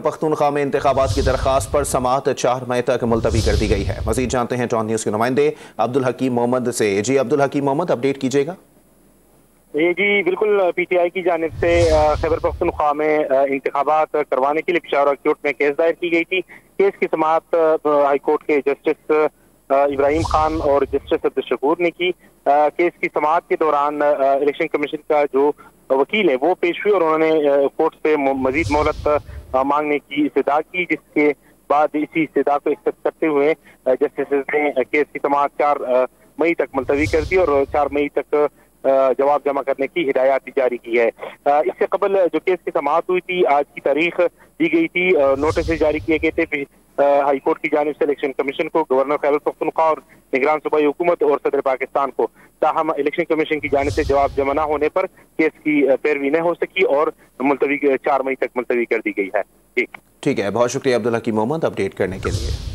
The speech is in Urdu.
پختونخوا میں انتخابات کی درخواست پر سماعت 4 مئی تک ملتوی کر دی گئی ہے۔ مزید جانتے ہیں ٹون نیوز کے نمائندے عبدالحکیم محمد سے۔ جی عبدالحکیم محمد، اپڈیٹ کیجیے گا۔ جی بالکل، پی ٹی آئی کی جانب سے خیبر پختونخوا میں انتخابات کروانے کے لیے پشاور ہائی کورٹ میں کیس دائر کی گئی تھی۔ کیس کی سماعت ہائی کورٹ کے جسٹس ابراہیم خان اور جسٹس عبدالشکور نے کی۔ کیس کی سماعت کے دوران الیکشن کمیشن کا جو وکیل ہے وہ پیش ہوئے اور انہوں نے کورٹ سے مزید مہلت مانگنے کی استدعا کی، جس کے بعد اسی استدعا کو ایکسپٹ کرتے ہوئے جسٹس نے کیس کی سماعت 4 مئی تک ملتوی کر دی اور 4 مئی تک جواب جمع کرنے کی ہدایات جاری کی ہے۔ اس سے قبل جو کیس کی سماعت ہوئی تھی، آج کی تاریخ دی گئی تھی، نوٹس جاری کیے گئے تھے ہائی کورٹ کی جانب سے الیکشن کمیشن کو، گورنر خیبر پختونخوا اور نگران صوبائی حکومت اور صدر پاکستان کو۔ تاہم الیکشن کمیشن کی جانب سے جواب جمع نہ ہونے پر کیس کی پیروی نہ ہو سکی اور ملتوی 4 مئی تک ملتوی کر دی گئی ہے۔ ٹھیک ہے، بہت شکریہ عبدالحکیم محمد اپڈیٹ کرنے کے لیے۔